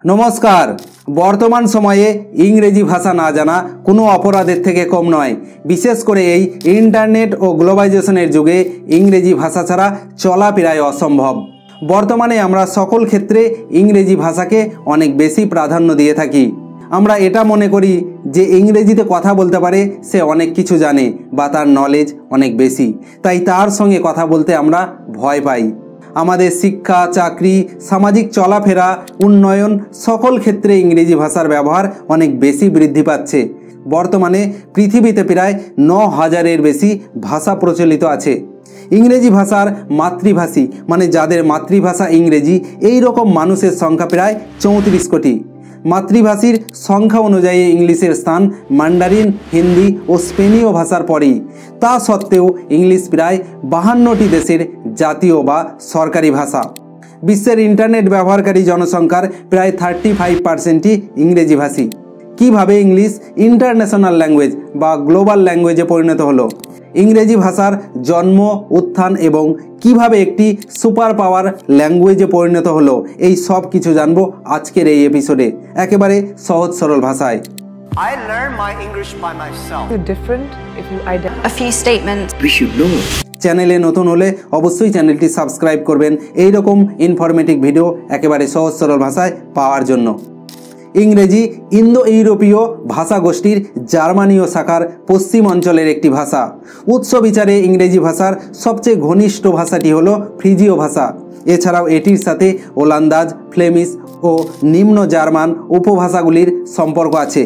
नमस्कार। बर्तमान समये इंग्रेजी भाषा ना जाना कोनो अपराधेर थेके कम नय। विशेष करे एई इंटरनेट और ग्लोबालाइजेशनेर जुगे इंग्रेजी भाषा छाड़ा चला प्राय असम्भव। बर्तमाने आमरा सकल क्षेत्रे इंग्रेजी भाषाके अनेक बेशी प्राधान्य दिए थाकी। आमरा एटा मने करी जे इंग्रेजीते कथा बोलते पारे से अनेक किछु जाने बा तार नलेज अनेक बेशी, ताई तार संगे कथा बोलते आमरा भय पाई। आमादेर शिक्षा, चाकरी, सामाजिक चलाफेरा, उन्नयन सकल क्षेत्रे इंग्रेजी भाषार व्यवहार अनेक बेशी बृद्धि पाচ্ছে। बर्तमाने पृथिवीते प्राय ৯,০০০-এর বেশি भाषा प्रचलित आछे। इंग्रेजी भाषार मातृभाषी माने जादेर मातृभाषा इंग्रेजी एई रकम मानुषेर संख्या प्राय ৩৪ कोटी। मातृभाषीर संख्या अनुयायी इंग्लिशेर स्थान मांडारिन, हिंदी और स्पेनीय भाषार परेई। ता सत्त्वेও इंग्लिश प्राय 52टी देशेर जातीय बा सरकारी भाषा। विश्वेर इंटरनेट व्यवहारकारी जनसंख्यार प्राय 35% इंग्रेजी भाषी। किभाबे इंग्लिश इंटरन्याशनल लैंग्वेज बा ग्लोबाल लैंग्वेजे परिणत हलो, इंग्रेजी भाषार जन्म, उत्थान एवं किभाबे एकटी सुपार पावर लैंग्वेजे परिणत हलो, এই সব কিছু জানবো আজকের এই এপিসোডে একেবারে সহজ সরল ভাষায়। I learned my English by myself. You're different if you identify. A few statements We should know. চ্যানেলে নতুন হলে অবশ্যই চ্যানেলটি সাবস্ক্রাইব করবেন এই রকম ইনফরমেটিভ ভিডিও একেবারে সহজ সরল ভাষায় পাওয়ার জন্য। इंग्रेजी इंडो ইউরোপীয় भाषा गोष्ठीर जार्मानीय शाखार पश्चिम अंचलेर एकटी भाषा। उत्स विचारे इंग्रेजी भाषार सबचेये घनिष्ठ भाषाटी हलो फ्रिजीय भाषा। एछाड़ाओ एटिर साथे ओलान्दाज, फ्लेमिश और निम्न जार्मान उपभाषागुलिर सम्पर्क आछे।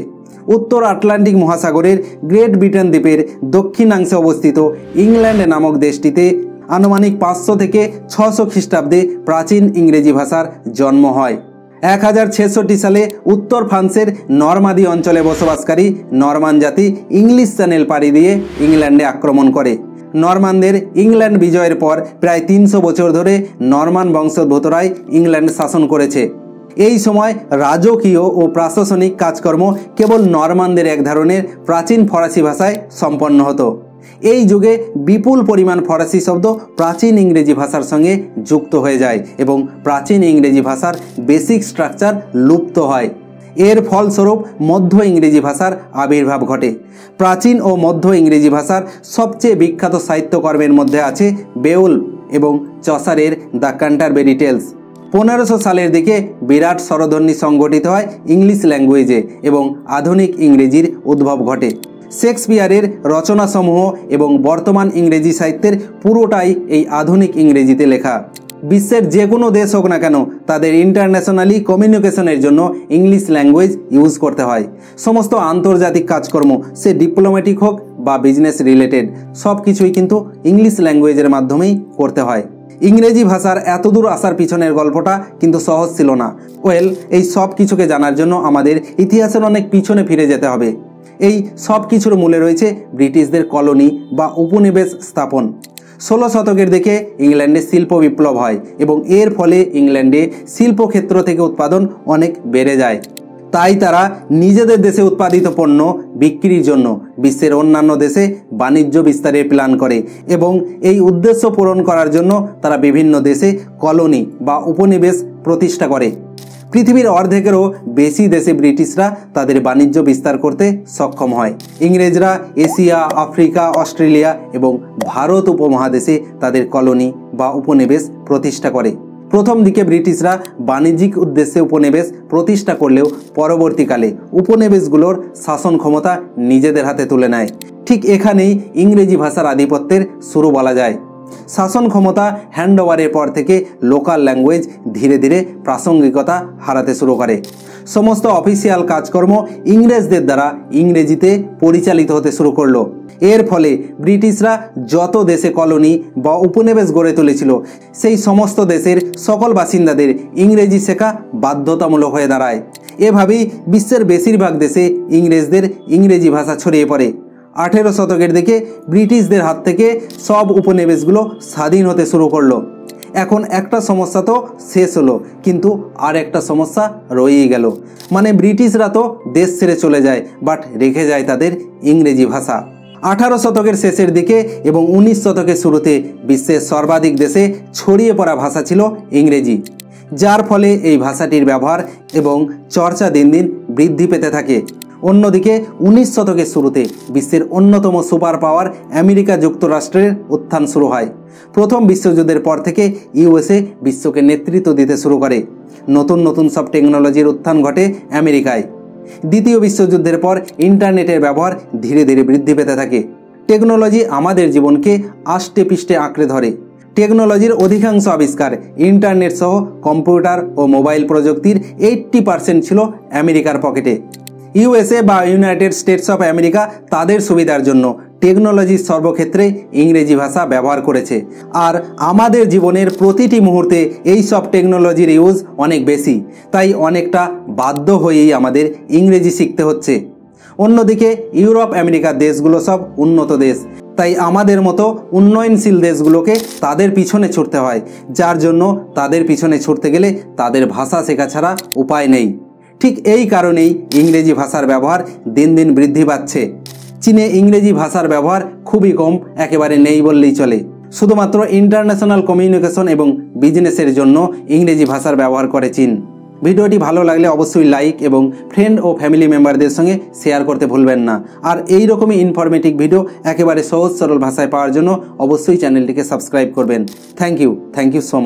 उत्तर आटलान्टिक महासागरेर ग्रेट ब्रिटेन द्वीपेर दक्षिणांशे अवस्थित इंग्लैंड नामक देशटीते आनुमानिक 500 থেকে 600 ख्रिस्टाब्दे प्राचीन इंग्रेजी भाषार जन्म हय। 1066 साले उत्तर फ्रांसेर नरमादी अंचले बसबासकारी नरमान जाति इंग्लिश चैनल पाड़ी दिए इंग्लैंडे आक्रमण करे। नरमानदेर इंग्लैंड विजयेर पर प्राय 300 बछर धरे नरमान वंशोद्भूतराई इंग्लैंड शासन करेছে। এই সময় রাজকীয় ও প্রশাসনিক কাজকর্ম কেবল নরমানদের এক ধরনের প্রাচীন ফরাসি ভাষায় সম্পন্ন হতো। এই যুগে বিপুল পরিমাণ ফরাসি শব্দ প্রাচীন ইংরেজি ভাষার সঙ্গে যুক্ত হয়ে যায় এবং প্রাচীন ইংরেজি ভাষার বেসিক স্ট্রাকচার লুপ্ত হয়। এর ফলস্বরূপ মধ্য ইংরেজি ভাষার আবির্ভাব ঘটে। প্রাচীন ও মধ্য ইংরেজি ভাষার সবচেয়ে বিখ্যাত সাহিত্যকর্মের মধ্যে আছে বেওলফ এবং চসারের দ্য ক্যান্টারবেরি টেলস। 1500 সালের দিকে বিরাট স্বরধ্বনি সংগঠিত হয় ইংলিশ ল্যাঙ্গুয়েজে এবং আধুনিক ইংরেজির উদ্ভব ঘটে। শেক্সপিয়ারের রচনাসমূহ এবং বর্তমান ইংরেজি সাহিত্যের পুরোটাই এই আধুনিক ইংরেজিতে লেখা। বিশ্বের যে কোনো দেশ হোক না কেন তাদের ইন্টারন্যাশনালি কমিউনিকেশনের জন্য ইংলিশ ল্যাঙ্গুয়েজ ইউজ করতে হয়। সমস্ত আন্তর্জাতিক কাজকর্ম সে ডিপ্লোম্যাটিক হোক বা বিজনেস রিলেটেড সব কিছুই কিন্তু ইংলিশ ল্যাঙ্গুয়েজের মাধ্যমেই করতে হয়। इंग्रेजी भाषार एत दूर आसार पिछनेर गल्पटा किन्तु सहज छिलो ना। ओয়েল এই সব কিছুকে জানার জন্য আমাদের ইতিহাসের অনেক পিছনে ফিরে যেতে হবে। এই সব কিছুর মূলে রয়েছে ব্রিটিশদের কলোনি বা উপনিবেশ স্থাপন। 16 শতকের দিকে ইংল্যান্ডে শিল্প বিপ্লব হয় এবং এর ফলে ইংল্যান্ডে শিল্পক্ষেত্র থেকে উৎপাদন অনেক বেড়ে যায়। তাই তারা নিজেদের দেশে উৎপাদিত পণ্য বিক্রির জন্য বিশ্বের অন্যান্য দেশে বাণিজ্য বিস্তারের প্ল্যান করে এবং এই উদ্দেশ্য পূরণ করার জন্য তারা বিভিন্ন দেশে কলোনি বা উপনিবেশ প্রতিষ্ঠা করে। পৃথিবীর অর্ধেকেরও বেশি দেশে ব্রিটিশরা তাদের বাণিজ্য বিস্তার করতে সক্ষম হয়। ইংরেজরা এশিয়া, আফ্রিকা, অস্ট্রেলিয়া এবং ভারত উপমহাদেশে তাদের কলোনি বা উপনিবেশ প্রতিষ্ঠা করে। প্রথম দিকে ব্রিটিশরা বাণিজ্যিক উদ্দেশ্যে উপনিবেশ প্রতিষ্ঠা করলেও পরবর্তীকালে উপনিবেশগুলোর শাসন ক্ষমতা নিজেদের হাতে তুলে নেয়। ঠিক এখানেই ইংরেজি ভাষার আধিপত্যের শুরু বলা যায়। শাসন ক্ষমতা হ্যান্ডওভারের পর থেকে লোকাল ল্যাঙ্গুয়েজ ধীরে ধীরে প্রাসঙ্গিকতা হারাতে শুরু করে। সমস্ত অফিসিয়াল কাজকর্ম ইংরেজদের দ্বারা ইংরেজিতে পরিচালিত হতে শুরু করলো। এর ফলে ব্রিটিশরা যত দেশে কলোনি বা উপনিবেশ গড়ে তুলেছিল সেই সমস্ত দেশের সকল বাসিন্দাদের ইংরেজি শেখা বাধ্যতামূলক হয়ে দাঁড়ায়। এভাবেই বিশ্বের বেশিরভাগ দেশে ইংরেজদের ইংরেজি ভাষা ছড়িয়ে পড়ে। 18 শতকের দিকে ব্রিটিশদের হাত থেকে সব উপনিবেশগুলো স্বাধীন হতে শুরু করলো। এখন একটা সমস্যা তো শেষ হলো, কিন্তু আর একটা সমস্যা রয়েই গেল। মানে ব্রিটিশরা তো দেশ ছেড়ে চলে যায়, বাট রেখে যায় তাদের ইংরেজি ভাষা। 18 শতকের শেষের দিকে এবং 19 শতকের শুরুতে বিশ্বের সর্বাধিক দেশে ছড়িয়ে পড়া ভাষা ছিল ইংরেজি। যার ফলে এই ভাষাটির ব্যবহার এবং চর্চা দিন দিন বৃদ্ধি পেতে থাকে। অন্যদিকে 19 শতকের শুরুতে বিশ্বের অন্যতম সুপার পাওয়ার আমেরিকা যুক্তরাষ্ট্রের উত্থান শুরু হয়। প্রথম বিশ্বযুদ্ধের পর থেকে ইউএসএ বিশ্বকে নেতৃত্ব দিতে শুরু করে। নতুন নতুন সব টেকনোলজির উত্থান ঘটে আমেরিকায়। দ্বিতীয় বিশ্বযুদ্ধের পর ইন্টারনেটের ব্যবহার ধীরে ধীরে বৃদ্ধি পেতে থাকে। টেকনোলজি আমাদের জীবনকে আষ্টে পিষ্টে আঁকড়ে ধরে। টেকনোলজির অধিকাংশ আবিষ্কার ইন্টারনেট সহ কম্পিউটার ও মোবাইল প্রযুক্তির 80% ছিল আমেরিকার পকেটে। ইউএসএ বা ইউনাইটেড স্টেটস অফ আমেরিকা তাদের সুবিধার জন্য টেকনোলজির সর্বক্ষেত্রে ইংরেজি ভাষা ব্যবহার করেছে। আর আমাদের জীবনের প্রতিটি মুহূর্তে এই সব টেকনোলজির ইউজ অনেক বেশি, তাই অনেকটা বাধ্য হয়েই আমাদের ইংরেজি শিখতে হচ্ছে। অন্যদিকে ইউরোপ আমেরিকার দেশগুলো সব উন্নত দেশ, তাই আমাদের মতো উন্নয়নশীল দেশগুলোকে তাদের পিছনে ছুটতে হয়, যার জন্য তাদের পিছনে ছুটতে গেলে তাদের ভাষা শেখা ছাড়া উপায় নেই। ঠিক এই কারণেই ইংরেজি ভাষার ব্যবহার দিন দিন বৃদ্ধি পাচ্ছে। চীনে ইংরেজি ভাষার ব্যবহার খুবই কম, একেবারে নেই বললেই চলে। শুধুমাত্র ইন্টারন্যাশনাল কমিউনিকেশন এবং বিজনেসের জন্য ইংরেজি ভাষার ব্যবহার করে চীন। ভিডিওটি ভালো লাগলে অবশ্যই লাইক এবং ফ্রেন্ড ও ফ্যামিলি মেম্বারদের সঙ্গে শেয়ার করতে ভুলবেন না। আর এই রকমই ইনফরমেটিভ ভিডিও একেবারে সহজ সরল ভাষায় পাওয়ার জন্য অবশ্যই চ্যানেলটিকে সাবস্ক্রাইব করবেন। Thank you so much.